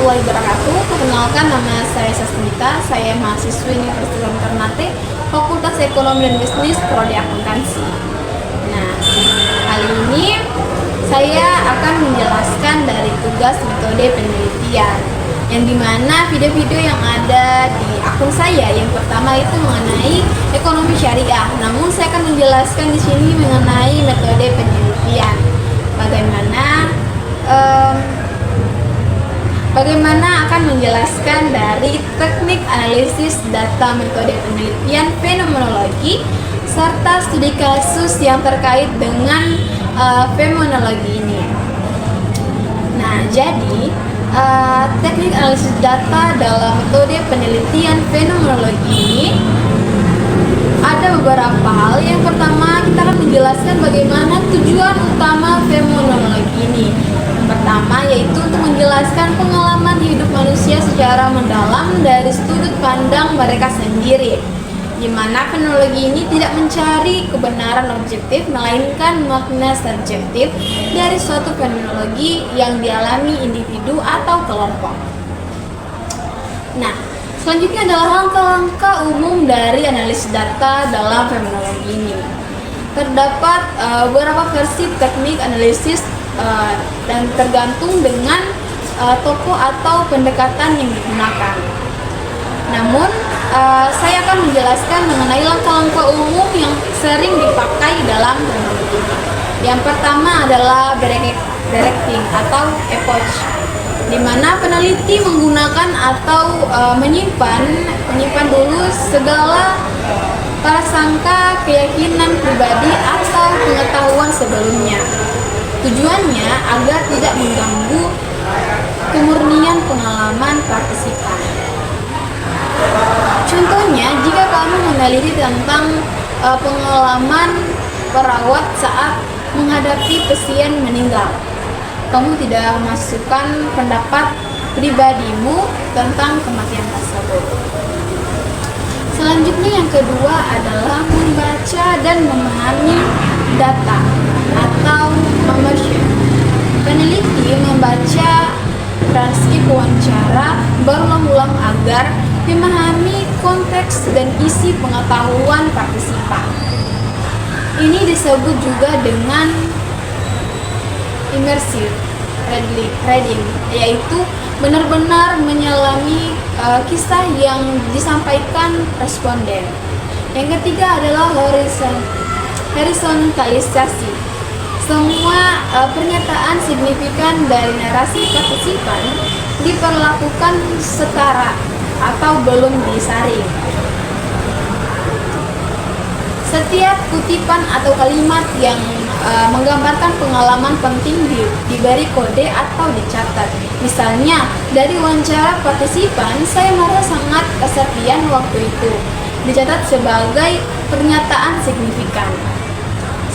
warahmatullahi wabarakatuh. Perkenalkan, nama saya Sasmita. Saya mahasiswi Universitas Ternate, Fakultas Ekonomi dan Bisnis, Prodi Akuntansi. Nah, kali ini saya akan menjelaskan dari tugas metode penelitian, yang dimana video-video yang ada di akun saya yang pertama itu mengenai ekonomi syariah. Namun saya akan menjelaskan di sini mengenai metode penelitian. Bagaimana akan menjelaskan dari teknik analisis data metode penelitian fenomenologi serta studi kasus yang terkait dengan fenomenologi ini. Nah, jadi teknik analisis data dalam metode penelitian fenomenologi ini ada beberapa hal. Yang pertama, kita akan menjelaskan bagaimana tujuan utama fenomenologi ini. Yang pertama yaitu untuk menjelaskan pengalaman hidup manusia secara mendalam dari sudut pandang mereka sendiri, di mana fenomenologi ini tidak mencari kebenaran objektif, melainkan makna subjektif dari suatu fenomenologi yang dialami individu atau kelompok. Nah, selanjutnya adalah langkah-langkah umum dari analisis data dalam fenomenologi ini. Terdapat beberapa versi teknik analisis dan tergantung dengan tokoh atau pendekatan yang digunakan. Namun, saya akan menjelaskan mengenai langkah-langkah umum yang sering dipakai dalam fenomenologi. Yang pertama adalah directing atau approach, di mana peneliti menggunakan atau menyimpan dulu segala prasangka, keyakinan pribadi atau pengetahuan sebelumnya. Tujuannya agar tidak mengganggu kemurnian pengalaman partisipan. Contohnya, jika kamu meneliti tentang pengalaman perawat saat menghadapi pasien meninggal, kamu tidak memasukkan pendapat pribadimu tentang kematian tersebut. Selanjutnya, yang kedua adalah membaca dan memahami data atau immersion. Peneliti membaca transkrip wawancara berulang-ulang agar memahami konteks dan isi pengetahuan partisipan. Ini disebut juga dengan immersive reading, yaitu benar-benar menyelami kisah yang disampaikan responden. Yang ketiga adalah horizontalisasi. Semua pernyataan signifikan dari narasi partisipan diperlakukan setara atau belum disaring. Setiap kutipan atau kalimat yang menggambarkan pengalaman penting diberi kode atau dicatat. Misalnya, dari wawancara partisipan, saya merasa sangat kesepian waktu itu. Dicatat sebagai pernyataan signifikan.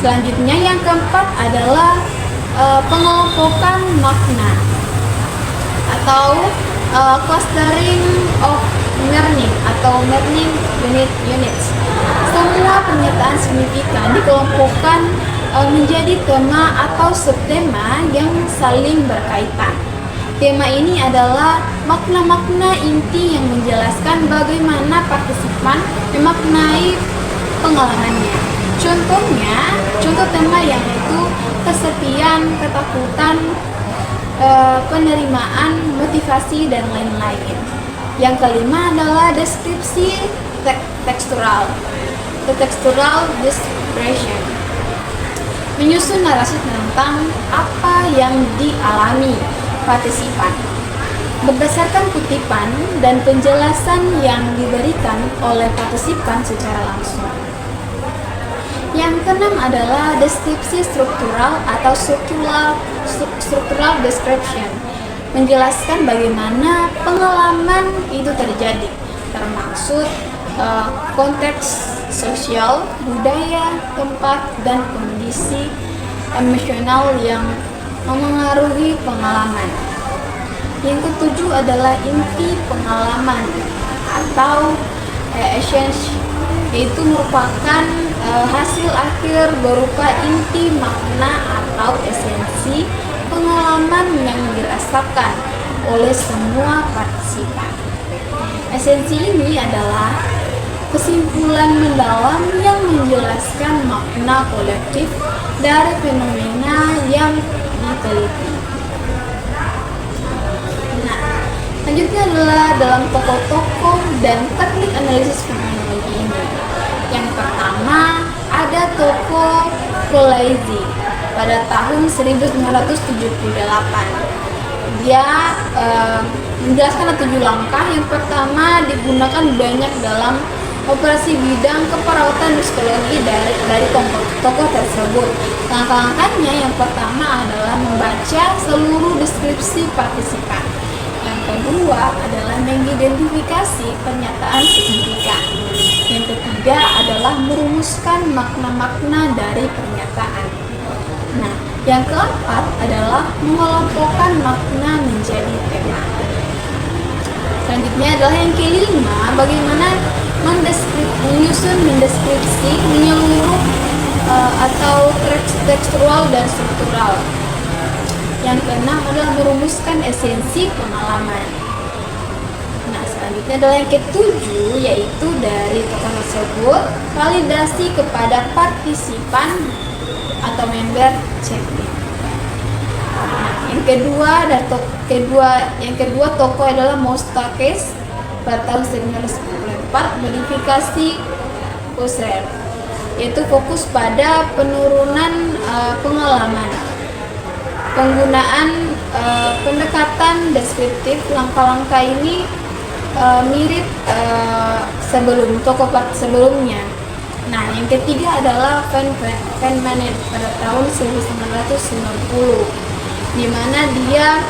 Selanjutnya, yang keempat adalah pengelompokan makna atau clustering of learning atau learning units. Semua pernyataan signifikan dikelompokkan menjadi tema atau subtema yang saling berkaitan. Tema ini adalah makna-makna inti yang menjelaskan bagaimana partisipan memaknai pengalamannya. Contoh tema yang itu kesepian, ketakutan, penerimaan, motivasi, dan lain-lain. Yang kelima adalah deskripsi tekstural, the textural description, menyusun narasi tentang apa yang dialami partisipan berdasarkan kutipan dan penjelasan yang diberikan oleh partisipan secara langsung. Yang keenam adalah deskripsi struktural atau structural description, menjelaskan bagaimana pengalaman itu terjadi, termaksud konteks sosial, budaya, tempat, dan kondisi emosional yang memengaruhi pengalaman. Yang ketujuh adalah inti pengalaman atau essence, yaitu merupakan hasil akhir berupa inti makna atau esensi pengalaman yang dirasakan oleh semua partisipan. Esensi ini adalah kesimpulan mendalam yang menjelaskan makna kolektif dari fenomena yang diteliti. Nah, selanjutnya adalah dalam tokoh-tokoh dan teknik analisis fenomenologi ini. Yang pertama ada tokoh Colizzi pada tahun 1978. Dia menjelaskan ada 7 langkah. Yang pertama digunakan banyak dalam operasi bidang keperawatan psikologi dari tokoh tersebut. Langkah-langkahnya yang pertama adalah membaca seluruh deskripsi partisipan. Yang kedua adalah mengidentifikasi pernyataan signifikan. Yang ketiga adalah merumuskan makna-makna dari pernyataan. Nah, yang keempat adalah mengelompokkan makna menjadi tema. Selanjutnya adalah yang kelima, bagaimana mendeskripsi menyeluruh atau tekstual dan struktural. Yang keenam adalah merumuskan esensi pengalaman. Nah, selanjutnya adalah yang ketujuh, yaitu dari tokoh tersebut validasi kepada partisipan atau member chatting. Nah, yang kedua tokoh adalah Moustakis pada tahun 1994, modifikasi Husserl, yaitu fokus pada penurunan pengalaman, penggunaan pendekatan deskriptif. Langkah-langkah ini mirip tokoh sebelumnya. Nah, yang ketiga adalah Van Manet pada tahun 1990, di mana dia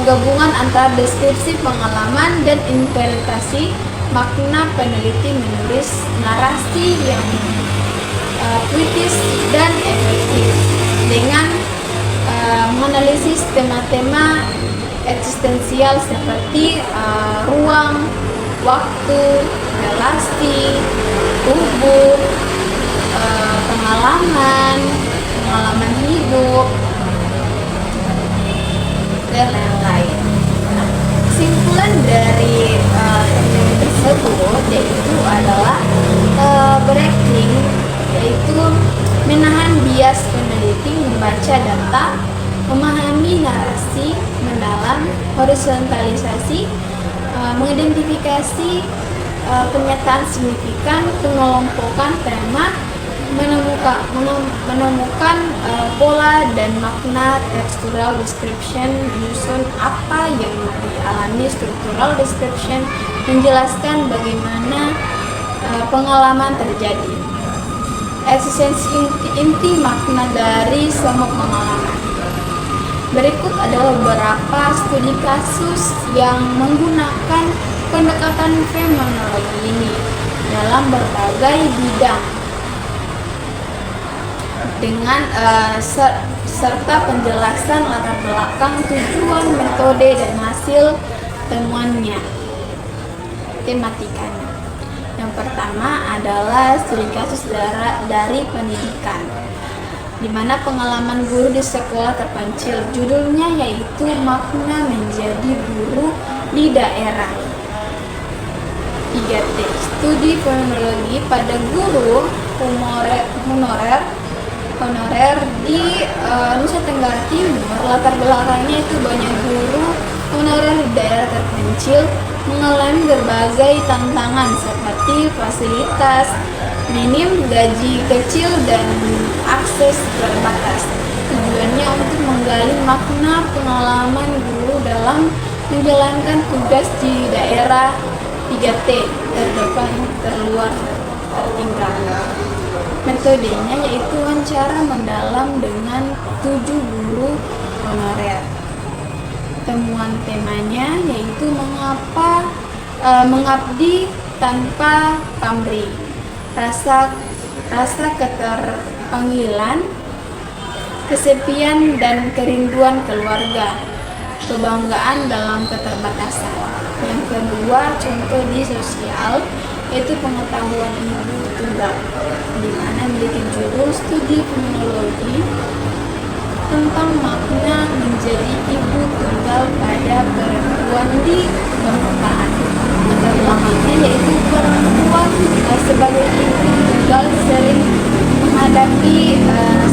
gabungan antara deskripsi pengalaman dan interpretasi makna. Peneliti menulis narasi yang puitis dan efektif dengan menganalisis tema-tema eksistensial seperti ruang, waktu, relasi, tubuh, pengalaman hidup, dan lain-lain. Nah, kesimpulan dari teori tersebut yaitu adalah breaking, yaitu menahan bias peneliti, membaca data, memahami narasi mendalam, horizontalisasi, mengidentifikasi pernyataan signifikan, pengelompokan tema, menemukan pola dan makna. Textual description menyusun apa yang dialami. Structural description menjelaskan bagaimana pengalaman terjadi. Eksistensi inti makna dari semua pengalaman. Berikut adalah beberapa studi kasus yang menggunakan pendekatan fenomenologi ini dalam berbagai bidang dengan serta penjelasan latar belakang, tujuan, metode, dan hasil temuannya. Tematikanya. Yang pertama adalah studi kasus dari pendidikan, di mana pengalaman guru di sekolah terpencil. Judulnya yaitu makna menjadi guru di daerah. 3T. Studi fenomenologi pada guru honorer di Nusa Tenggara Timur. Latar belakangnya itu banyak guru honorer di daerah terpencil mengalami berbagai tantangan seperti fasilitas minim, gaji kecil, dan akses terbatas. Tujuannya untuk menggali makna pengalaman guru dalam menjalankan tugas di daerah. 3T, terdepan, terluar, tertinggal. Metodenya yaitu wawancara mendalam dengan 7 guru honorer. Temuan temanya yaitu mengabdi tanpa pamrih, rasa keterpanggilan, kesepian dan kerinduan keluarga, kebanggaan dalam keterbatasan. Yang kedua, contoh di sosial, yaitu pengetahuan ibu tunggal, di mana memiliki judul studi fenomenologi tentang makna menjadi ibu tunggal pada perempuan di permukaan. Maknanya yaitu perempuan sebagai ibu tunggal sering menghadapi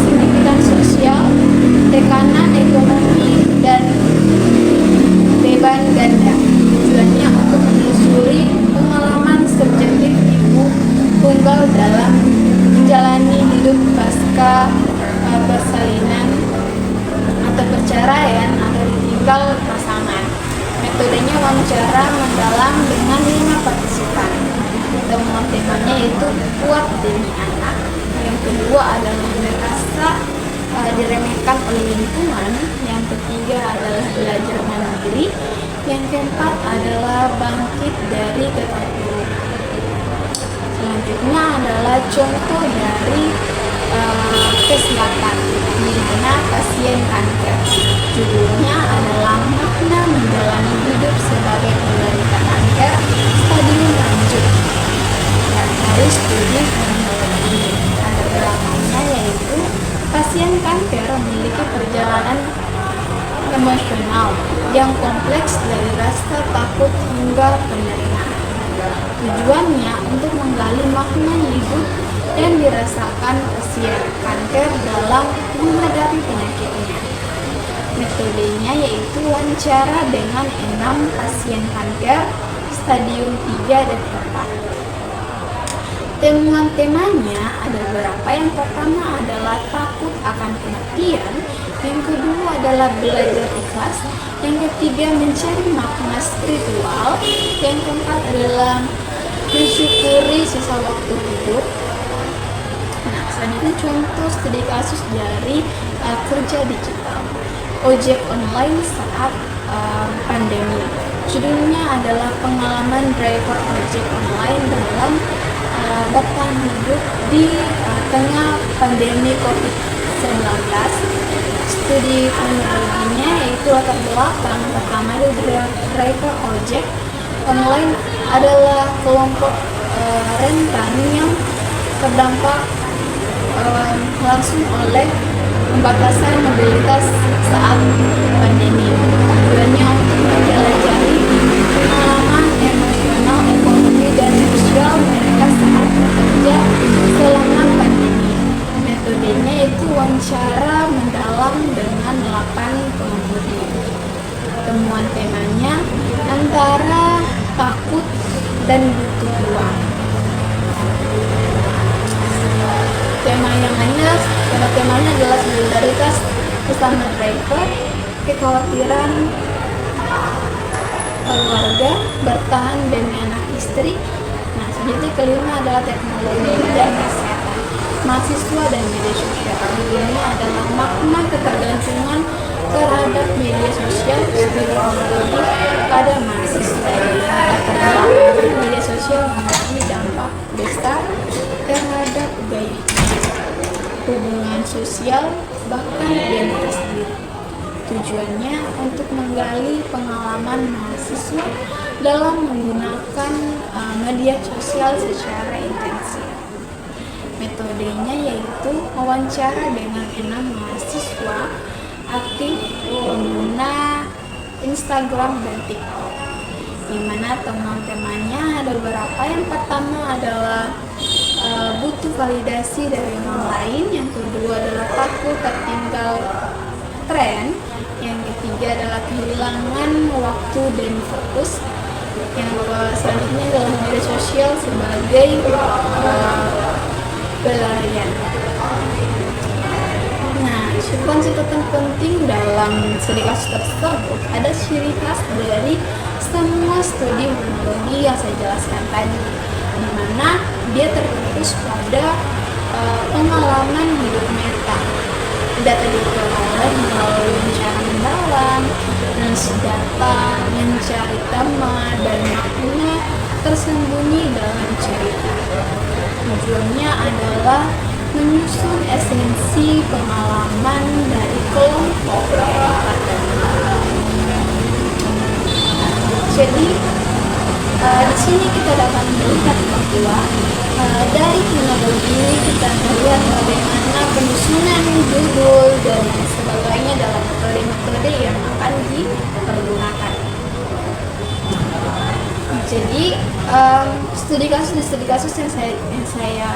signifikan sosial, tekanan ekonomi, dan beban ganda. Tujuannya untuk menelusuri pengalaman subjektif ibu tunggal dalam menjalani hidup pasca persalinan atau perceraian atau ditinggal pasangan. Metodenya wawancara mendalam dengan 5 partisipan. Temuan temanya yaitu kuat demi anak. Yang kedua adalah merasa diremehkan oleh lingkungan. Yang ketiga adalah belajar mandiri. Yang keempat adalah bangkit dari keterpurukan. Selanjutnya adalah contoh dari kesehatan di mana pasien kanker. Judulnya adalah makna menjalani hidup sebagai penderita kanker stadium lanjut dari studi kronologi. Ada belakangnya yaitu pasien kanker memiliki perjalanan emosional yang kompleks dari rasa takut hingga penerimaan. Tujuannya untuk menggali makna hidup dan dirasakan pasien kanker dalam menghadapi penyakitnya. Metodenya yaitu wawancara dengan 6 pasien kanker stadium 3 dan 4. Temuan temanya ada beberapa. Yang pertama adalah takut akan kematian, yang kedua adalah belajar ikhlas, yang ketiga mencari makna spiritual, yang keempat adalah mensyukuri sisa waktu hidup. Nah, selanjutnya contoh studi kasus dari kerja digital, ojek online saat pandemi. Judulnya adalah pengalaman driver ojek online dalam bertahan hidup di tengah pandemi COVID-19. Studi kronologinya yaitu latar belakang pertama dari driver ojek online adalah kelompok rentan yang terdampak langsung oleh pembatasan mobilitas saat pandemi. Tujuannya untuk mempelajari pengalaman emosional, ekonomi, dan sosial mereka saat bekerja selama pandemi. Metodenya itu wawancara mendalam dengan 8 pengemudi. Temuan temanya antara takut dan butuh uang. Temanya adalah solidaritas bersama driver, kekhawatiran keluarga, bertahan demi anak istri. Nah, selanjutnya kelima adalah teknologi dan kesehatan, mahasiswa dan media sosial. Ini adalah makna ketergantungan terhadap media sosial teknologi pada mahasiswa. Terdapat media sosial memiliki dampak besar terhadap gaya hubungan sosial, bahkan identitas diri. Tujuannya untuk menggali pengalaman mahasiswa dalam menggunakan media sosial secara intensif. Metodenya yaitu wawancara dengan 6 mahasiswa aktif pengguna Instagram dan TikTok, di mana teman-temannya ada beberapa. Yang pertama adalah butuh validasi dari orang lain, yang kedua adalah takut tertinggal tren, yang ketiga adalah kehilangan waktu dan fokus, yang selanjutnya adalah media sosial sebagai pelarian. Nah, catatan penting dalam studi kasus tersebut ada ciri khas dari semua studi kronologi yang saya jelaskan tadi, di mana dia terfokus pada pengalaman hidup meta. Data diperoleh melalui cara mendalam, data mencari tema dan makna tersembunyi dalam cerita. Tujuannya adalah menyusun esensi pengalaman dari kelompok tertentu. Jadi Di sini kita dapat melihat bahwa dari kronologi ini kita melihat bagaimana penyusunan judul dan sebagainya dalam metode-metode yang akan dipergunakan. Jadi studi kasus yang saya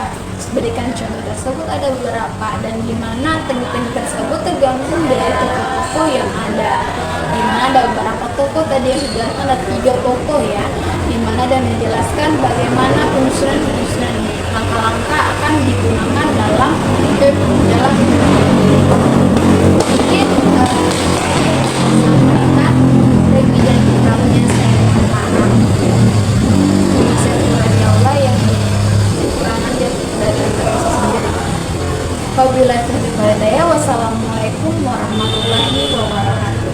berikan contoh tersebut ada beberapa, dan di mana teknik-teknik tersebut tergantung dari tokoh-tokoh yang ada. Di mana ada beberapa tokoh tadi yang sudah ada 3 tokoh ya, di mana dan menjelaskan bagaimana penyusunan langkah-langkah akan digunakan dalam mungkin sampaikan review dan kitabnya saya harap bisa Allah yang kekurangan dari saya sendiri. Wabillahi taufiq wal hidayah. Wassalamualaikum warahmatullahi wabarakatuh.